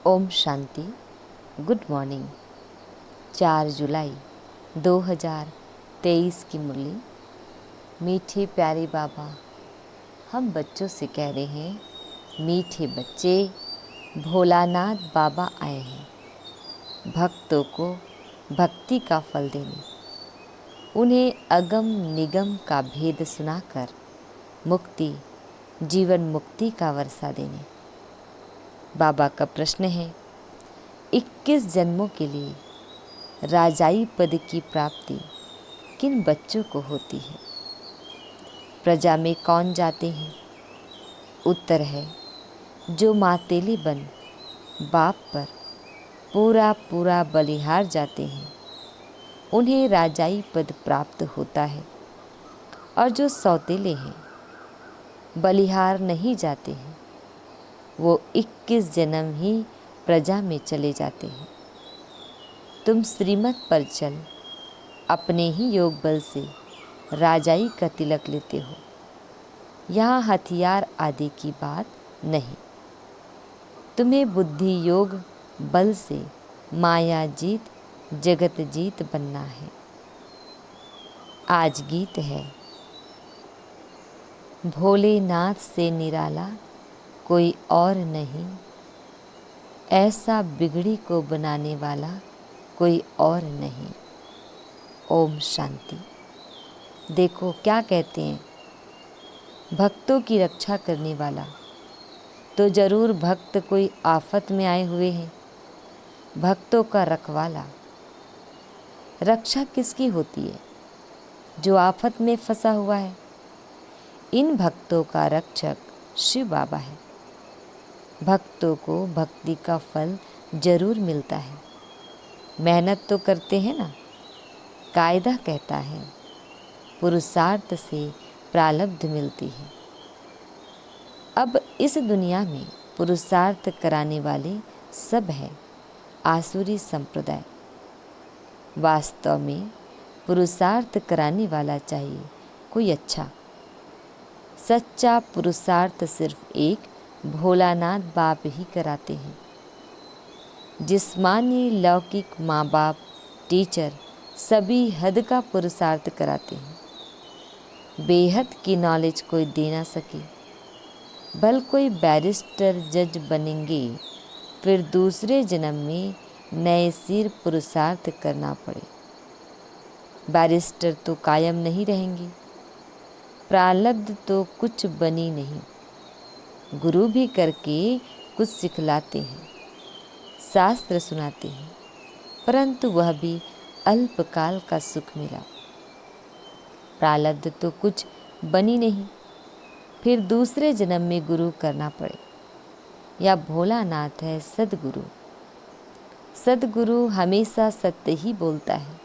Om Shanti. Good morning. 4 जुलाई 2023 की मुरली। मीठे प्यारे बाबा, हम बच्चों से कह रहे हैं, मीठे बच्चे, भोलानाथ बाबा आए हैं भक्तों को भक्ति का फल देने, उन्हें अगम निगम का भेद सुनाकर मुक्ति, जीवन मुक्ति का वर्षा देने। बाबा का प्रश्न है, 21 जन्मों के लिए राजाई पद की प्राप्ति किन बच्चों को होती है? प्रजा में कौन जाते हैं? उत्तर है, जो मातेली बन बाप पर पूरा पूरा बलिहार जाते हैं, उन्हें राजाई पद प्राप्त होता है। और जो सौतेले हैं, बलिहार नहीं जाते हैं, वो 21 जन्म ही प्रजा में चले जाते हैं। तुम श्रीमत पर चल अपने ही योग बल से राजाई का तिलक लेते हो। यहाँ हथियार आदि की बात नहीं। तुम्हें बुद्धि योग बल से माया जीत जगत जीत बनना है। आज गीत है, भोलेनाथ से निराला कोई और नहीं, ऐसा बिगड़ी को बनाने वाला कोई और नहीं। ओम शांति। देखो क्या कहते हैं, भक्तों की रक्षा करने वाला, तो जरूर भक्त कोई आफत में आए हुए हैं। भक्तों का रखवाला। रक्षा किसकी होती है? जो आफत में फंसा हुआ है। इन भक्तों का रक्षक शिव बाबा है। भक्तों को भक्ति का फल जरूर मिलता है। मेहनत तो करते हैं ना। कायदा कहता है, पुरुषार्थ से प्रारब्ध मिलती है। अब इस दुनिया में पुरुषार्थ कराने वाले सब है आसुरी संप्रदाय। वास्तव में पुरुषार्थ कराने वाला चाहिए कोई अच्छा। सच्चा पुरुषार्थ सिर्फ एक भोलानाथ बाप ही कराते हैं। जिस्मानी लौकिक माँ बाप, टीचर सभी हद का पुरुषार्थ कराते हैं। बेहद की नॉलेज कोई दे ना सके। भल कोई बैरिस्टर जज बनेंगे, फिर दूसरे जन्म में नए सिर पुरुषार्थ करना पड़े। बैरिस्टर तो कायम नहीं रहेंगे। प्रारब्ध तो कुछ बनी नहीं। गुरु भी करके कुछ सिखलाते हैं, शास्त्र सुनाते हैं, परंतु वह भी अल्पकाल का सुख मिला। प्रारब्ध तो कुछ बनी नहीं, फिर दूसरे जन्म में गुरु करना पड़े। या भोलानाथ है सदगुरु। सदगुरु हमेशा सत्य ही बोलता है।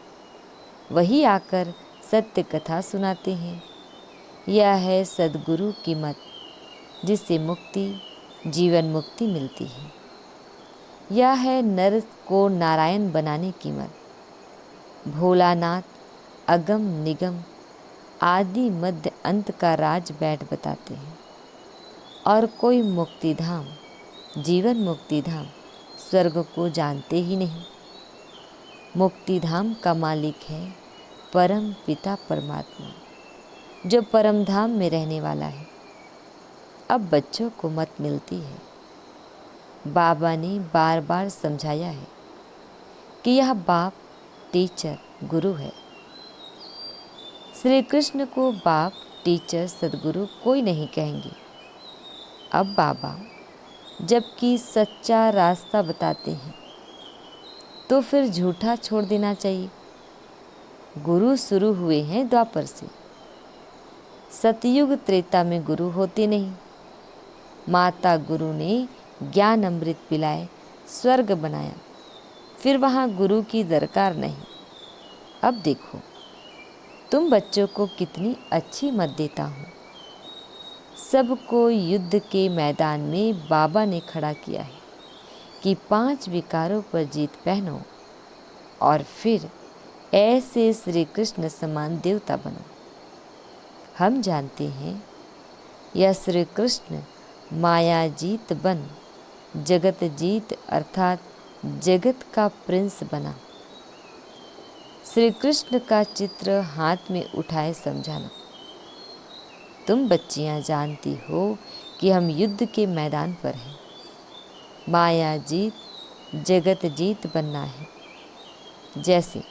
वही आकर सत्य कथा सुनाते हैं। यह है सदगुरु की मत, जिससे मुक्ति, जीवन मुक्ति मिलती है। यह है नर को नारायण बनाने की मत। भोलानाथ अगम निगम आदि मध्य अंत का राज बैठ बताते हैं। और कोई मुक्तिधाम, जीवन मुक्तिधाम, स्वर्ग को जानते ही नहीं। मुक्तिधाम का मालिक है परम पिता परमात्मा, जो परम धाम में रहने वाला है। अब बच्चों को मत मिलती है। बाबा ने बार बार समझाया है कि यह बाप, टीचर, गुरु है। श्री कृष्ण को बाप, टीचर, सदगुरु कोई नहीं कहेंगे। अब बाबा जबकि सच्चा रास्ता बताते हैं, तो फिर झूठा छोड़ देना चाहिए। गुरु शुरू हुए हैं द्वापर से। सतयुग त्रेता में गुरु होते नहीं। माता गुरु ने ज्ञान अमृत पिलाए, स्वर्ग बनाया, फिर वहाँ गुरु की दरकार नहीं। अब देखो, तुम बच्चों को कितनी अच्छी मत देता हूँ। सबको युद्ध के मैदान में बाबा ने खड़ा किया है कि 5 विकारों पर जीत पहनो और फिर ऐसे श्री कृष्ण समान देवता बनो। हम जानते हैं, यह श्री कृष्ण माया जीत बन जगत जीत अर्थात जगत का प्रिंस बना। श्री कृष्ण का चित्र हाथ में उठाए समझाना। तुम बच्चियां जानती हो कि हम युद्ध के मैदान पर हैं। माया जीत जगत जीत बनना है। जैसे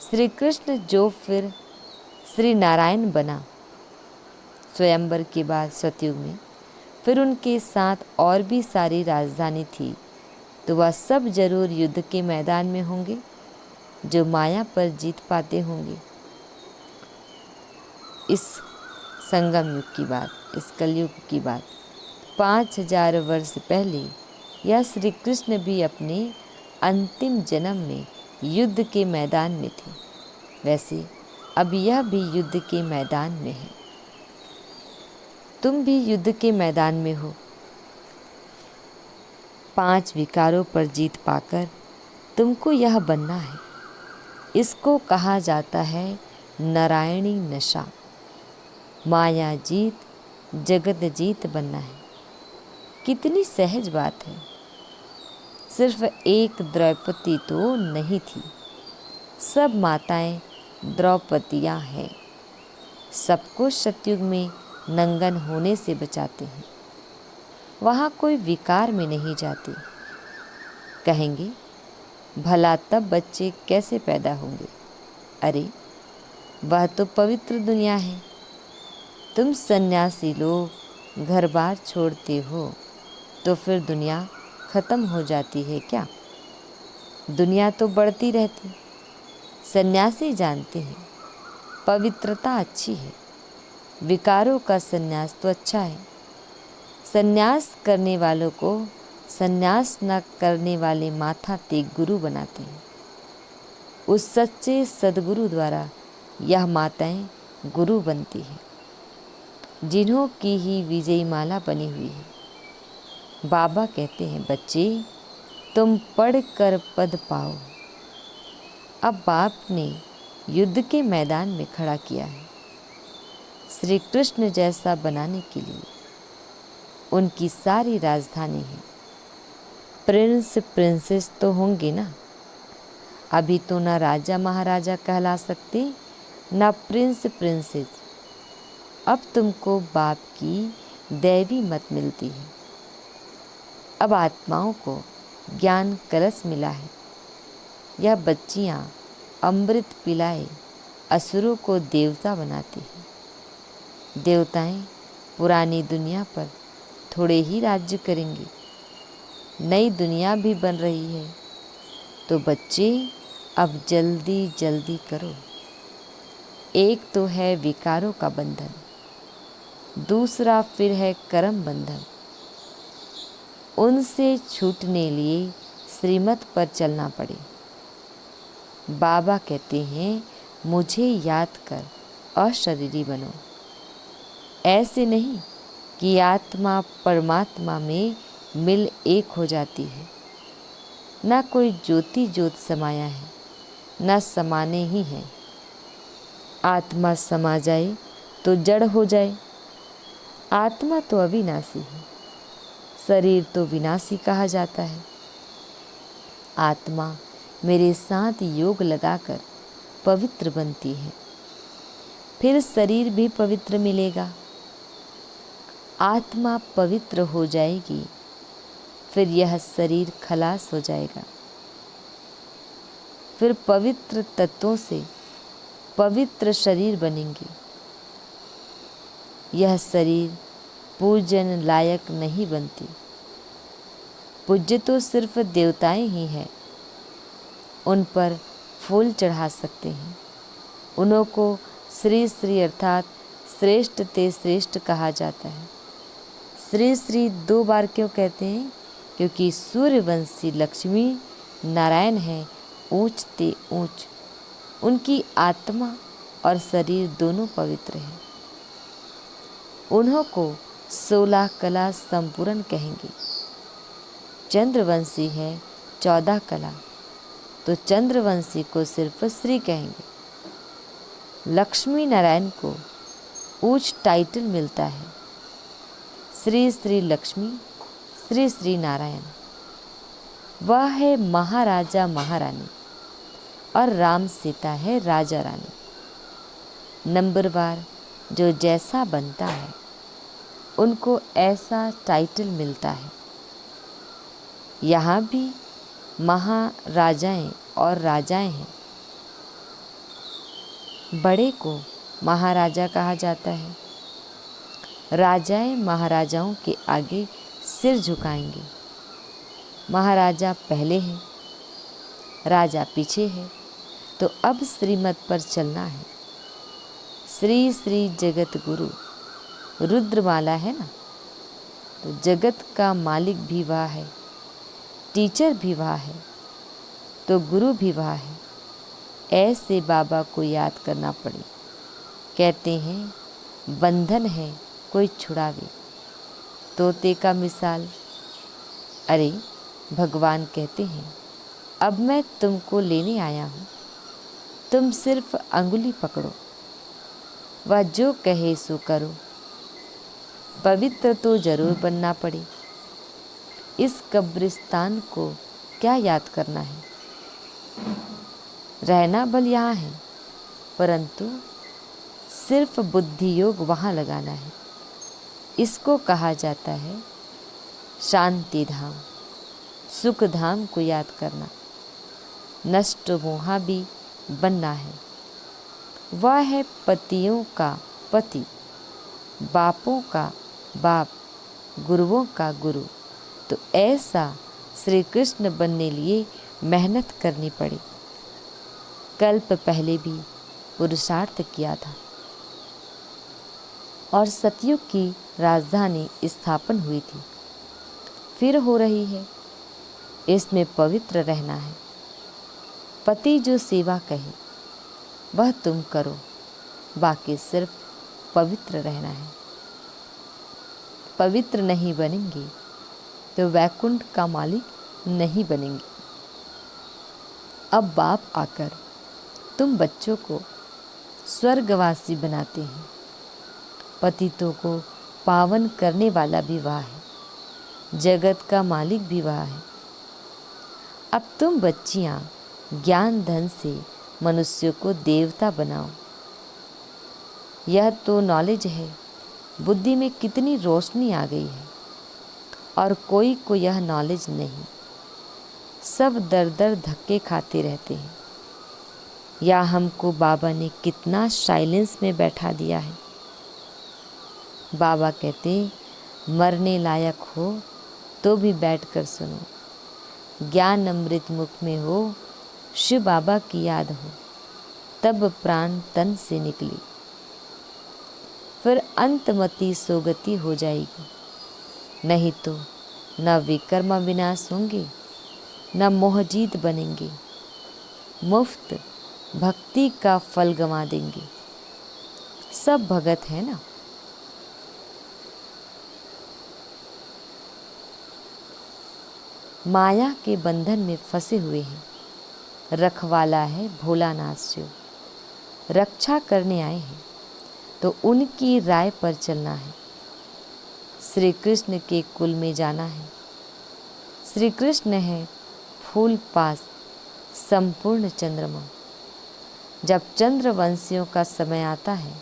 श्री कृष्ण जो फिर श्री नारायण बना स्वयंवर के बाद सतयुग में, फिर उनके साथ और भी सारी राजधानी थी, तो वह सब जरूर युद्ध के मैदान में होंगे जो माया पर जीत पाते होंगे। इस संगम युग की बात, इस कलयुग की बात, 5000 वर्ष पहले यह श्री कृष्ण भी अपने अंतिम जन्म में युद्ध के मैदान में थे। वैसे अब यह भी युद्ध के मैदान में है। तुम भी युद्ध के मैदान में हो। 5 विकारों पर जीत पाकर तुमको यह बनना है। इसको कहा जाता है नारायणी नशा। माया जीत जगत जीत बनना है। कितनी सहज बात है। सिर्फ एक द्रौपदी तो नहीं थी, सब माताएं द्रौपदियां हैं। सबको सतयुग में नंगन होने से बचाते हैं। वहाँ कोई विकार में नहीं जाते। कहेंगे भला तब बच्चे कैसे पैदा होंगे? अरे वह तो पवित्र दुनिया है। तुम सन्यासी लोग घर बार छोड़ते हो तो फिर दुनिया खत्म हो जाती है क्या? दुनिया तो बढ़ती रहती। सन्यासी जानते हैं पवित्रता अच्छी है, विकारों का सन्यास तो अच्छा है। सन्यास करने वालों को सन्यास न करने वाले माथा टेक गुरु बनाते हैं। उस सच्चे सद्गुरु द्वारा यह माताएं गुरु बनती हैं, जिन्हों की ही विजयी माला बनी हुई है। बाबा कहते हैं बच्चे तुम पढ़ कर पद पाओ। अब बाप ने युद्ध के मैदान में खड़ा किया है श्री कृष्ण जैसा बनाने के लिए। उनकी सारी राजधानी है। प्रिंस प्रिंसेस तो होंगे ना। अभी तो ना राजा महाराजा कहला सकते, ना प्रिंस प्रिंसेस। अब तुमको बाप की दैवी मत मिलती है। अब आत्माओं को ज्ञान कलश मिला है। यह बच्चियां अमृत पिलाए असुरों को देवता बनाती हैं। देवताएं पुरानी दुनिया पर थोड़े ही राज्य करेंगे। नई दुनिया भी बन रही है, तो बच्चे अब जल्दी जल्दी करो। एक तो है विकारों का बंधन, दूसरा फिर है कर्म बंधन। उनसे छूटने लिए श्रीमत पर चलना पड़े। बाबा कहते हैं मुझे याद कर अशरीरी बनो। ऐसे नहीं कि आत्मा परमात्मा में मिल एक हो जाती है। ना कोई ज्योति ज्योत समाया है, ना समाने ही है। आत्मा समा जाए तो जड़ हो जाए। आत्मा तो अविनाशी है, शरीर तो विनाशी कहा जाता है। आत्मा मेरे साथ योग लगाकर पवित्र बनती है, फिर शरीर भी पवित्र मिलेगा। आत्मा पवित्र हो जाएगी, फिर यह शरीर खलास हो जाएगा। फिर पवित्र तत्वों से पवित्र शरीर बनेंगे। यह शरीर पूजन लायक नहीं बनती। पूज्य तो सिर्फ देवताएं ही हैं। उन पर फूल चढ़ा सकते हैं। उन्हों को श्री श्री अर्थात श्रेष्ठ ते श्रेष्ठ कहा जाता है। श्री श्री 2 बार क्यों कहते हैं? क्योंकि सूर्यवंशी लक्ष्मी नारायण है ऊंच ते ऊंच। उनकी आत्मा और शरीर दोनों पवित्र हैं। उन्हों को 16 कला संपूर्ण कहेंगे। चंद्रवंशी है 14 कला, तो चंद्रवंशी को सिर्फ श्री कहेंगे। लक्ष्मी नारायण को उच्च टाइटल मिलता है। श्री श्री लक्ष्मी, श्री श्री नारायण। वह है महाराजा महारानी और राम सीता है राजा रानी। नंबरवार जो जैसा बनता है उनको ऐसा टाइटल मिलता है। यहाँ भी महाराजाएं और राजाएं हैं। बड़े को महाराजा कहा जाता है। राजाएं महाराजाओं के आगे सिर झुकाएंगे। महाराजा पहले है, राजा पीछे है। तो अब श्रीमत पर चलना है। श्री श्री जगत गुरु रुद्रमाला है ना, तो जगत का मालिक भी वह है, टीचर भी वह है, तो गुरु भी वह है। ऐसे बाबा को याद करना पड़े। कहते हैं बंधन है कोई छुड़ावे, तोते का मिसाल। अरे भगवान कहते हैं अब मैं तुमको लेने आया हूँ, तुम सिर्फ अंगुली पकड़ो, वह जो कहे सो करो। पवित्र तो जरूर बनना पड़े। इस कब्रिस्तान को क्या याद करना है। रहना बल यहाँ है, परंतु सिर्फ बुद्धि योग वहाँ लगाना है। इसको कहा जाता है शांति धाम, सुख धाम को याद करना। नष्ट मोहा भी बनना है। वह है पतियों का पति, बापों का बाप, गुरुओं का गुरु। तो ऐसा श्री कृष्ण बनने लिए मेहनत करनी पड़ी। कल्प पहले भी पुरुषार्थ किया था और सतयुग की राजधानी स्थापन हुई थी, फिर हो रही है। इसमें पवित्र रहना है। पति जो सेवा कहे वह तुम करो, बाकी सिर्फ पवित्र रहना है। पवित्र नहीं बनेंगे तो वैकुंठ का मालिक नहीं बनेंगे। अब बाप आकर तुम बच्चों को स्वर्गवासी बनाते हैं। पतितों को पावन करने वाला भी वह है, जगत का मालिक भी वह है। अब तुम बच्चियां ज्ञान धन से मनुष्य को देवता बनाओ। यह तो नॉलेज है। बुद्धि में कितनी रोशनी आ गई है और कोई को यह नॉलेज नहीं। सब दर दर धक्के खाते रहते हैं। या हमको बाबा ने कितना साइलेंस में बैठा दिया है। बाबा कहते मरने लायक हो तो भी बैठकर सुनो। ज्ञान अमृत मुख में हो, शिव बाबा की याद हो, तब प्राण तन से निकली। फिर अंतमति सोगति हो जाएगी। नहीं तो न विकर्म विनाश होंगे, न मोहजीत बनेंगे। मुफ्त भक्ति का फल गंवा देंगे। सब भगत है ना। माया के बंधन में फंसे हुए हैं। रखवाला है भोलानाथ शिव, रक्षा करने आए हैं, तो उनकी राय पर चलना है। श्री कृष्ण के कुल में जाना है। श्री कृष्ण है फूल पास संपूर्ण चंद्रमा। जब चंद्रवंशियों का समय आता है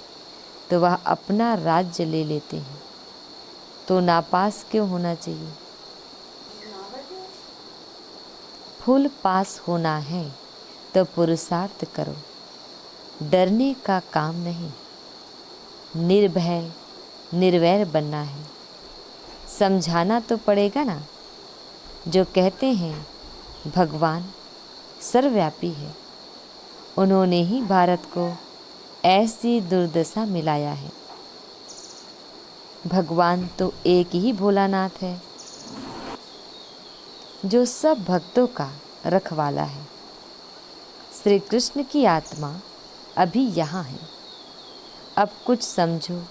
तो वह अपना राज्य ले लेते हैं, तो नापास क्यों होना चाहिए। फुल पास होना है तो पुरुषार्थ करो। डरने का काम नहीं, निर्भय निर्वैर बनना है। समझाना तो पड़ेगा ना। जो कहते हैं भगवान सर्वव्यापी है, उन्होंने ही भारत को ऐसी दुर्दशा में लाया है। भगवान तो एक ही भोलानाथ है जो सब भक्तों का रखवाला है। श्री कृष्ण की आत्मा अभी यहाँ है। अब कुछ समझो,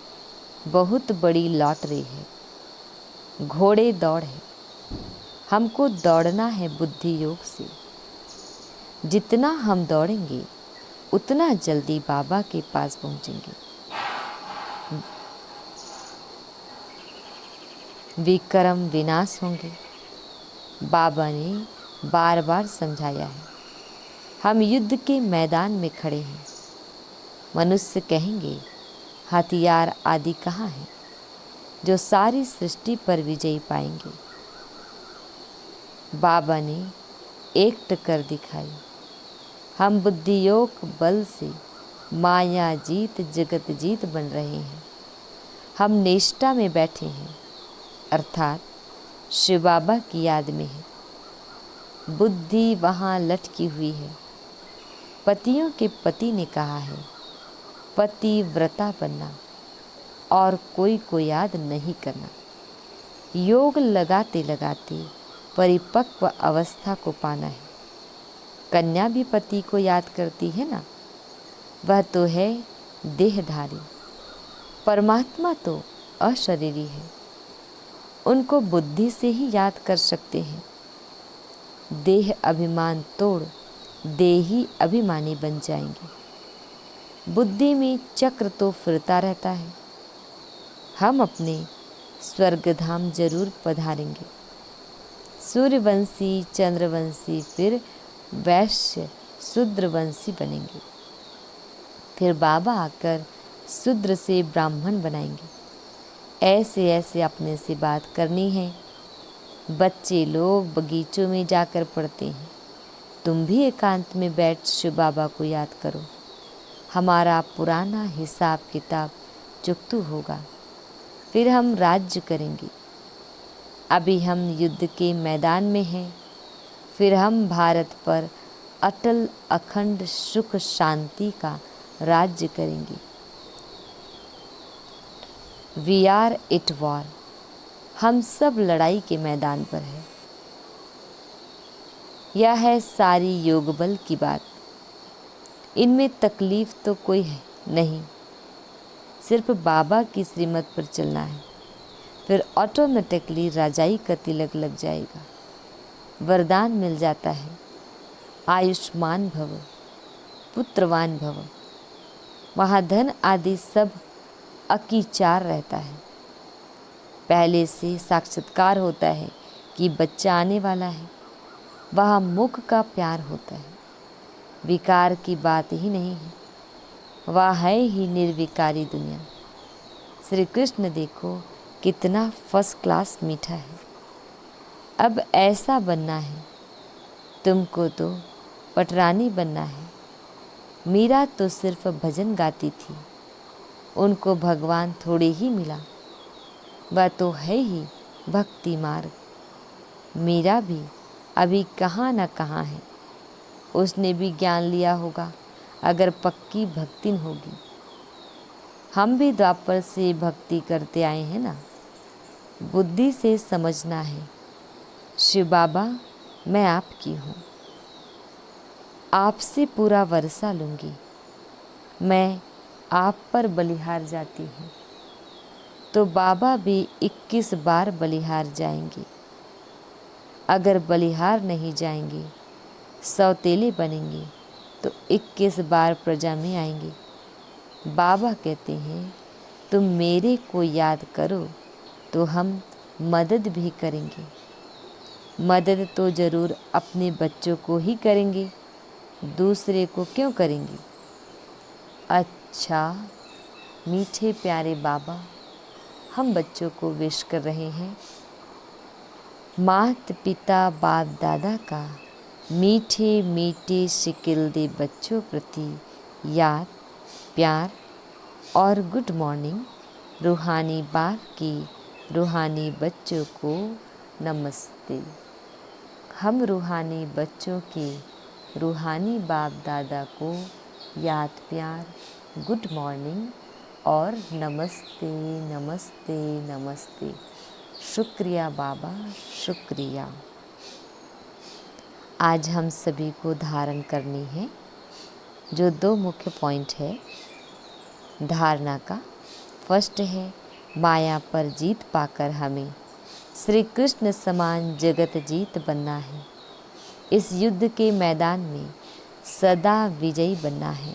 बहुत बड़ी लॉटरी है, घोड़े दौड़ है। हमको दौड़ना है बुद्धि योग से। जितना हम दौड़ेंगे उतना जल्दी बाबा के पास पहुँचेंगे। विक्रम विनाश होंगे। बाबा ने बार बार समझाया है। हम युद्ध के मैदान में खड़े हैं। मनुष्य कहेंगे हथियार आदि कहाँ हैं जो सारी सृष्टि पर विजय पाएंगे। बाबा ने एकट कर दिखाई। हम बुद्धि योग बल से माया जीत जगत जीत बन रहे हैं। हम निष्ठा में बैठे हैं, अर्थात शिव बाबा की याद में है। बुद्धि वहाँ लटकी हुई है। पतियों के पति ने कहा है पतिव्रता बनना और कोई को याद नहीं करना। योग लगाते लगाते परिपक्व अवस्था को पाना है। कन्या भी पति को याद करती है ना, वह तो है देहधारी। परमात्मा तो अशरीरी है, उनको बुद्धि से ही याद कर सकते हैं। देह अभिमान तोड़ देही अभिमानी बन जाएंगे। बुद्धि में चक्र तो फिरता रहता है। हम अपने स्वर्गधाम जरूर पधारेंगे। सूर्यवंशी चंद्रवंशी फिर वैश्य शूद्रवंशी बनेंगे। फिर बाबा आकर शूद्र से ब्राह्मण बनाएंगे। ऐसे ऐसे अपने से बात करनी है। बच्चे लोग बगीचों में जाकर पढ़ते हैं। तुम भी एकांत में बैठ शिव बाबा को याद करो। हमारा पुराना हिसाब किताब चुकतू होगा। फिर हम राज्य करेंगे। अभी हम युद्ध के मैदान में हैं। फिर हम भारत पर अटल अखंड सुख शांति का राज्य करेंगे। We are at war. हम सब लड़ाई के मैदान पर हैं। यह है सारी योग बल की बात। इनमें तकलीफ तो कोई है नहीं, सिर्फ बाबा की श्रीमत पर चलना है। फिर ऑटोमेटिकली राजाई का तिलक लग जाएगा। वरदान मिल जाता है, आयुष्मान भव, पुत्रवान भव। वहाँ धन आदि सब अकीचार रहता है। पहले से साक्षात्कार होता है कि बच्चा आने वाला है। वहाँ मुख का प्यार होता है। विकार की बात ही नहीं है। वह है ही निर्विकारी दुनिया। श्री कृष्ण देखो कितना फर्स्ट क्लास मीठा है। अब ऐसा बनना है। तुमको तो पटरानी बनना है। मीरा तो सिर्फ भजन गाती थी, उनको भगवान थोड़े ही मिला। वह तो है ही भक्ति मार्ग। मीरा भी अभी कहाँ न कहाँ है। उसने भी ज्ञान लिया होगा अगर पक्की भक्तिन होगी। हम भी द्वापर से भक्ति करते आए हैं ना। बुद्धि से समझना है, शिव बाबा मैं आपकी हूँ। आपसे पूरा वर्षा लूँगी। मैं आप पर बलिहार जाती हूँ तो बाबा भी 21 बार बलिहार जाएंगे। अगर बलिहार नहीं जाएंगे, सौतेले बनेंगे तो 21 बार प्रजा में आएंगे। बाबा कहते हैं तुम मेरे को याद करो तो हम मदद भी करेंगे। मदद तो ज़रूर अपने बच्चों को ही करेंगे, दूसरे को क्यों करेंगे। अच्छा मीठे प्यारे बाबा, हम बच्चों को विश कर रहे हैं। मात पिता बाप दादा का मीठे मीठे शिकिल दे बच्चों प्रति याद प्यार और गुड मॉर्निंग। रूहानी बाप की रूहानी बच्चों को नमस्ते। हम रूहानी बच्चों के रूहानी बाप दादा को याद प्यार गुड मॉर्निंग और नमस्ते नमस्ते नमस्ते। शुक्रिया बाबा शुक्रिया। आज हम सभी को धारण करनी है जो 2 मुख्य पॉइंट है धारणा का। फर्स्ट है माया पर जीत पाकर हमें श्री कृष्ण समान जगत जीत बनना है। इस युद्ध के मैदान में सदा विजयी बनना है,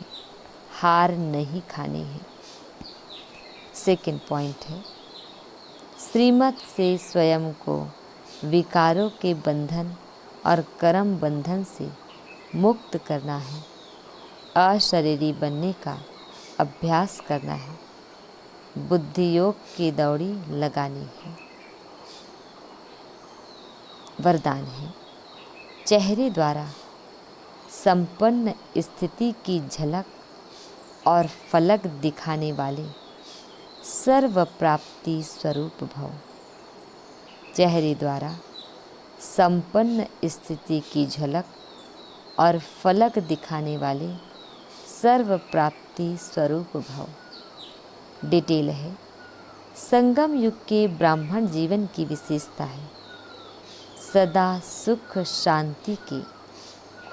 हार नहीं खानी है। सेकंड पॉइंट है श्रीमत से स्वयं को विकारों के बंधन और कर्म बंधन से मुक्त करना है। अशरीरी बनने का अभ्यास करना है। बुद्धि योग की दौड़ी लगानी है। वरदान है, चेहरे द्वारा संपन्न स्थिति की झलक और फलक दिखाने वाले सर्व प्राप्ति स्वरूप भव। चेहरे द्वारा संपन्न स्थिति की झलक और फलक दिखाने वाले सर्व प्राप्ति स्वरूप भव। डिटेल है, संगम युग के ब्राह्मण जीवन की विशेषता है सदा सुख शांति की,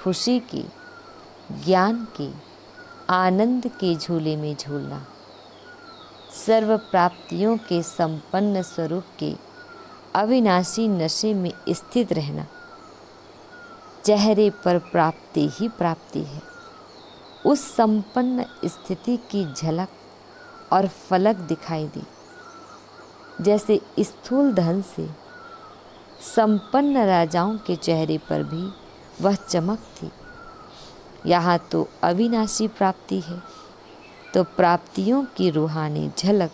खुशी की, ज्ञान की, आनंद के झूले में झूलना, सर्व प्राप्तियों के संपन्न स्वरूप के अविनाशी नशे में स्थित रहना। चेहरे पर प्राप्ति ही प्राप्ति है। उस संपन्न स्थिति की झलक और फलक दिखाई दी। जैसे स्थूल धन से संपन्न राजाओं के चेहरे पर भी वह चमक थी। यहाँ तो अविनाशी प्राप्ति है, तो प्राप्तियों की रूहानी झलक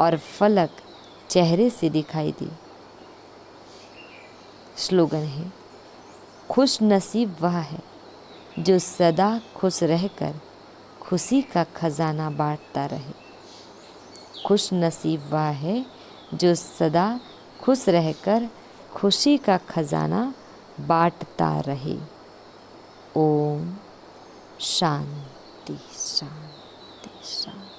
और फलक चेहरे से दिखाई दी। स्लोगन है, खुश नसीब वह है जो सदा खुश रहकर खुशी का खजाना बांटता रहे। खुश नसीब वह है जो सदा खुश रहकर खुशी का खजाना बांटता रहे। ओम शांति शांति शांति।